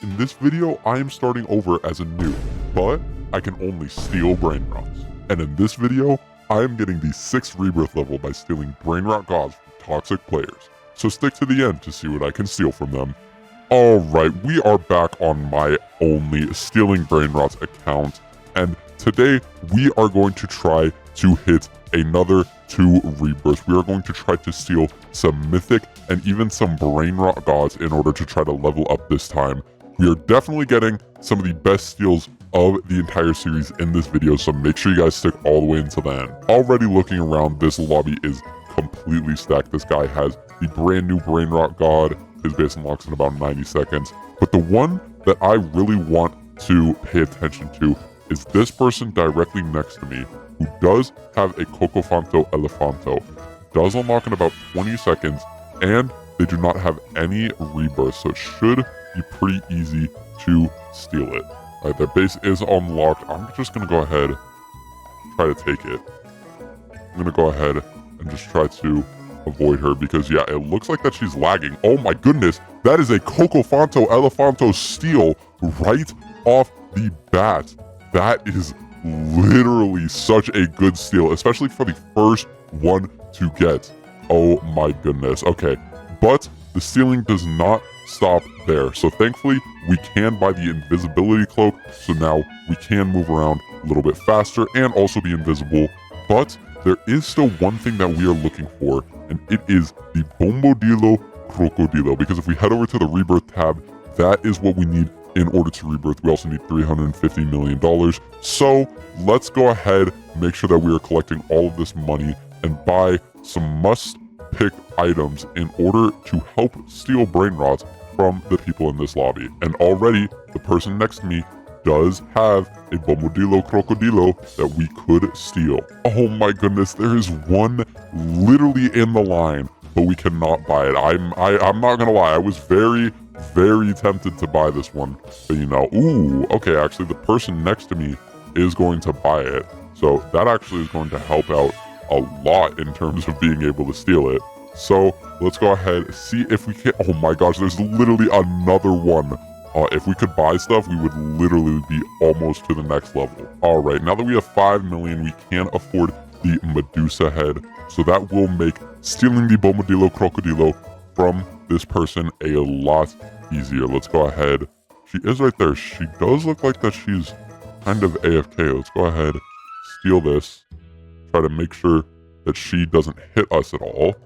In this video, I am starting over as a noob, but I can only steal Brainrots. And in this video, I am getting the 6th rebirth level by stealing Brainrot gods from toxic players. So stick to the end to see what I can steal from them. Alright, we are back on my only stealing Brainrots account, and today we are going to try to hit another 2 rebirths. We are going to try to steal some mythic and even some Brainrot gods in order to try to level up this time. We are definitely getting some of the best steals of the entire series in this video, so make sure you guys stick all the way until the end. Already looking around, this lobby is completely stacked. This guy has the brand new Brainrot god. His base unlocks in about 90 seconds. But the one that I really want to pay attention to is this person directly next to me, who does have a Cocofanto Elefanto. Does unlock in about 20 seconds, and they do not have any rebirths, so it should be pretty easy to steal it. Alright, their base is unlocked. I'm just going to go ahead, try to take it. I'm going to go ahead and just try to avoid her because, yeah, it looks like that she's lagging. Oh my goodness, that is a Cocofanto Elefanto steal right off the bat. That is literally such a good steal, especially for the first one to get. Oh my goodness. Okay, but the stealing does not stop there. So thankfully, we can buy the invisibility cloak, so now we can move around a little bit faster and also be invisible. But there is still one thing that we are looking for, and it is the Bombodilo Crocodilo, because if we head over to the rebirth tab, that is what we need in order to rebirth. We also need $350 million. So let's go ahead, make sure that we are collecting all of this money and buy some must-pick items in order to help steal Brainrots from the people in this lobby. And already, the person next to me does have a Bombodilo Crocodilo that we could steal. Oh my goodness, there is one literally in the line, but we cannot buy it. I'm not gonna lie, I was very tempted to buy this one, but you know, ooh, okay, actually the person next to me is going to buy it, so that actually is going to help out a lot in terms of being able to steal it. So let's go ahead, see if we can. Oh my gosh, there's literally another one. If we could buy stuff, we would literally be almost to the next level. All right, now that we have 5 million, we can afford the Medusa head, so that will make stealing the Bombodilo Crocodilo from this person a lot easier. Let's go ahead. She is right there. She does look like that she's kind of AFK. Let's go ahead, steal this, try to make sure that she doesn't hit us at all.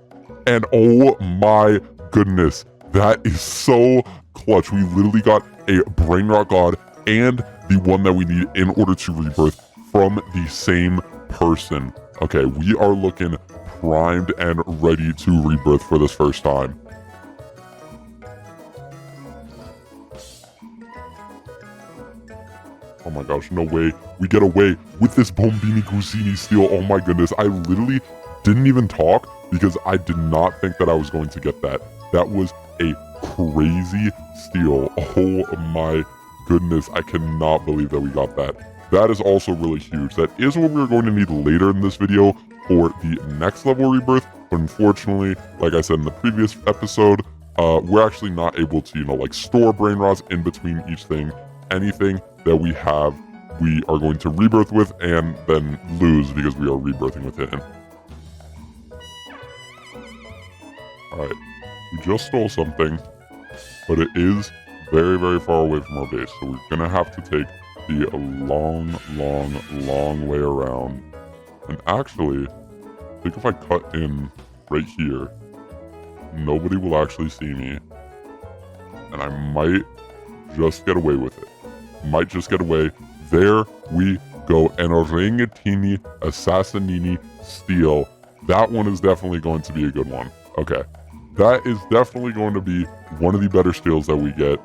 And oh my goodness, that is so clutch. We literally got a Brainrot god and the one that we need in order to rebirth from the same person. Okay, we are looking primed and ready to rebirth for this first time. Oh my gosh, no way. We get away with this Bombini Gusini steal. Oh my goodness, I literally didn't even talk because I did not think that I was going to get that. That was a crazy steal. Oh my goodness, I cannot believe that we got that. That is also really huge. That is what we're going to need later in this video for the next level rebirth, but unfortunately, like I said in the previous episode, we're actually not able to, you know, like store Brainrots in between each thing. Anything that we have, we are going to rebirth with and then lose because we are rebirthing with him. Alright, we just stole something, but it is very far away from our base, so we're gonna have to take the long way around. And actually, I think if I cut in right here, nobody will actually see me, and I might just get away with it. Might just get away. There we go. An Orangatini Assassinini steal. That one is definitely going to be a good one. Okay, that is definitely going to be one of the better steals that we get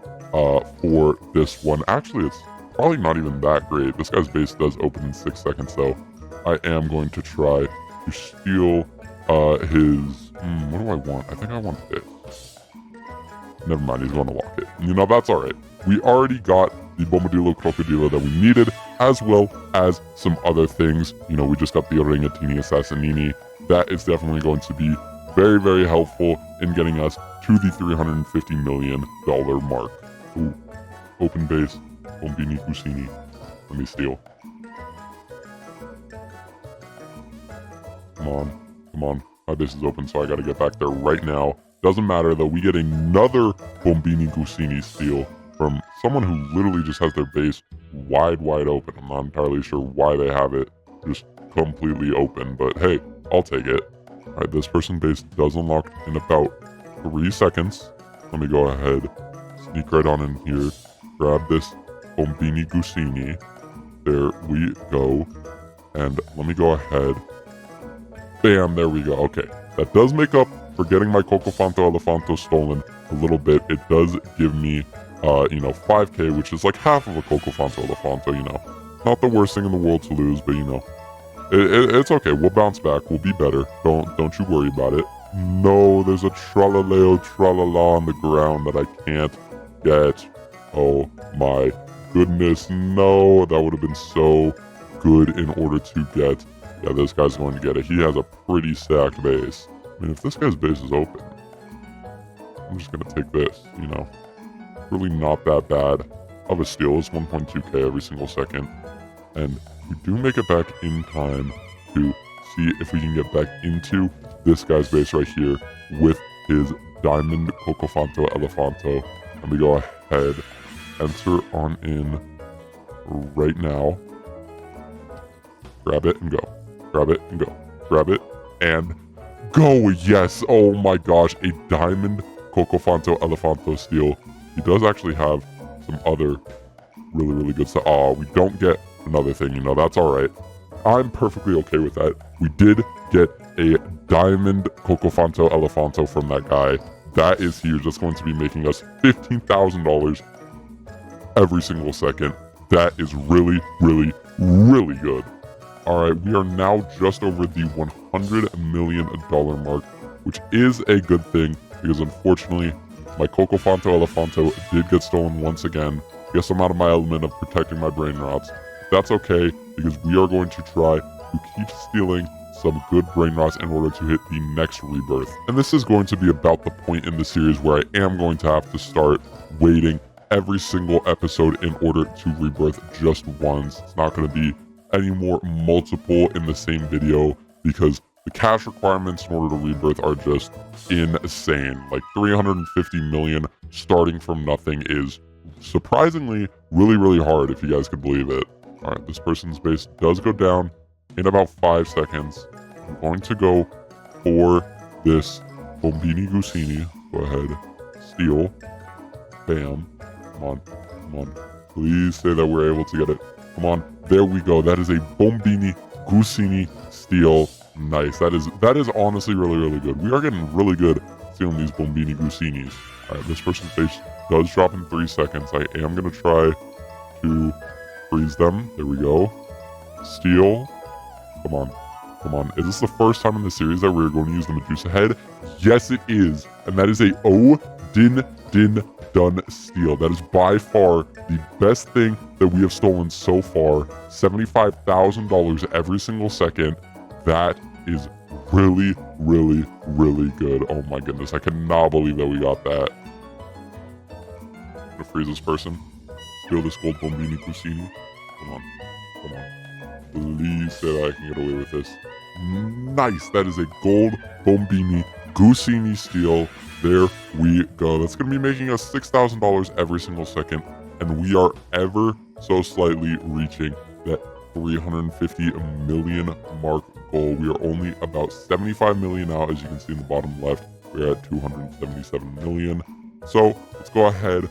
for this one. Actually, it's probably not even that great. This guy's base does open in 6 seconds, so I am going to try to steal his... what do I want? I think I want this. Never mind, he's going to lock it. You know, that's alright. We already got the Bombodilo Crocodilo that we needed, as well as some other things. You know, we just got the Orangatini Assassinini. That is definitely going to be very helpful in getting us to the $350 million mark. Ooh. open base, Bombini Gusini. Let me steal. Come on. Come on. My base is open, so I gotta get back there right now. Doesn't matter, though. We get another Bombini Gusini steal from someone who literally just has their base wide open. I'm not entirely sure why they have it just completely open, but hey, I'll take it. All right, this person's base does unlock in about 3 seconds. Let me go ahead, sneak right on in here, grab this Bombini Gusini. There we go. And let me go ahead. Bam, there we go. Okay, that does make up for getting my Cocofanto Elefanto stolen a little bit. It does give me, 5k, which is like half of a Cocofanto Elefanto, Not the worst thing in the world to lose, but, it's okay. We'll bounce back. We'll be better. Don't you worry about it. No, there's a Tralaleo Tralala on the ground that I can't get. Oh my goodness, no. That would have been so good in order to get. Yeah, this guy's going to get it. He has a pretty stacked base. I mean, if this guy's base is open, I'm just going to take this, Really not that bad of a steal. It's 1.2k every single second. And we do make it back in time to see if we can get back into this guy's base right here with his Diamond Cocofanto Elefanto. Let me go ahead, enter on in right now. Grab it and go. Grab it and go. Grab it and go. Yes. Oh my gosh. A Diamond Cocofanto Elefanto steal. He does actually have some other really good stuff. Oh, we don't get another thing. That's all right. I'm perfectly okay with that. We did get a Diamond Cocofanto Elefanto from that guy. That is huge. That's going to be making us $15,000 every single second. That is really good. All right, we are now just over the $100 million mark, which is a good thing because unfortunately, my Cocofanto Elefanto did get stolen once again. Guess I'm out of my element of protecting my Brainrots. That's okay because we are going to try to keep stealing some good Brainrots in order to hit the next rebirth. And this is going to be about the point in the series where I am going to have to start waiting every single episode in order to rebirth just once. It's not going to be any more multiple in the same video because the cash requirements in order to rebirth are just insane. Like 350 million starting from nothing is surprisingly really hard, if you guys could believe it. All right, this person's base does go down in about 5 seconds. I'm going to go for this Bombini Gusini. Go ahead, steal, bam. Come on. Please say that we're able to get it. Come on, there we go. That is a Bombini Gusini steal. Nice. That is honestly really good. We are getting really good stealing these Bombini Gusinis. All right, this person's base does drop in 3 seconds. I am going to try to freeze them. There we go. Steal. Come on. Is this the first time in the series that we're going to use the Medusa head? Yes, it is. And that is a done steal. That is by far the best thing that we have stolen so far. $75,000 every single second. That is really good. Oh my goodness. I cannot believe that we got that. I'm gonna freeze this person. Steal this gold Bombini Gusini. Come on. Please say that I can get away with this. Nice. That is a gold Bombini Gusini steal. There we go. That's going to be making us $6,000 every single second. And we are ever so slightly reaching that 350 million mark goal. We are only about 75 million out, as you can see in the bottom left. We're at 277 million. So let's go ahead,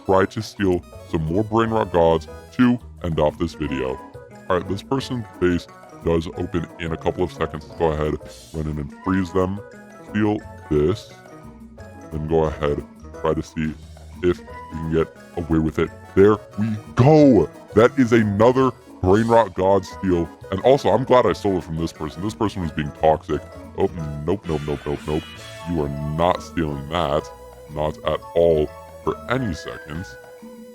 try to steal some more Brainrot gods to end off this video. All right, this person's base does open in a couple of seconds. Let's go ahead, run in and freeze them. Steal this. Then go ahead, try to see if we can get away with it. There we go. That is another Brainrot god steal. And also, I'm glad I stole it from this person. This person was being toxic. Oh, nope. You are not stealing that. Not at all for any seconds.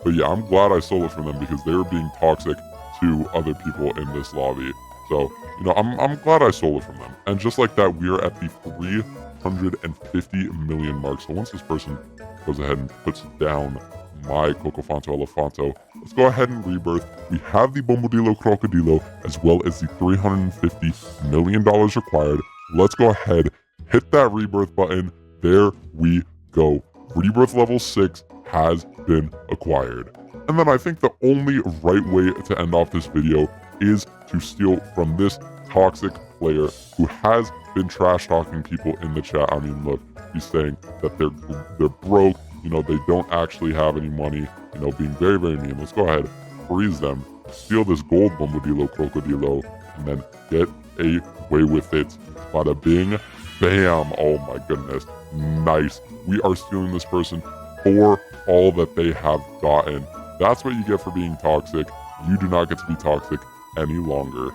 But yeah, I'm glad I stole it from them because they were being toxic to other people in this lobby. So, I'm glad I stole it from them. And just like that, we are at the 350 million mark. So once this person goes ahead and puts down my Cocofonto Elefanto. Let's go ahead and rebirth. We have the Bombodilo Crocodilo as well as the $350 million required. Let's go ahead, hit that rebirth button. There we go. Rebirth level 6 has been acquired. And then I think the only right way to end off this video is to steal from this toxic player who has been trash talking people in the chat. I mean, look, he's saying that they're broke, you know, they don't actually have any money, you know, being very, very mean. Let's go ahead, freeze them, steal this gold Bombodilo Crocodilo, and then get away with it. Bada bing, bam. Oh my goodness. Nice. We are stealing this person for all that they have gotten. That's what you get for being toxic. You do not get to be toxic any longer.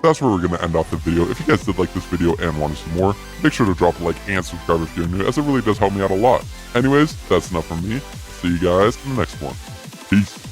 That's where we're going to end off the video. If you guys did like this video and want to see more, make sure to drop a like and subscribe if you're new, as it really does help me out a lot. Anyways, that's enough from me. See you guys in the next one. Peace.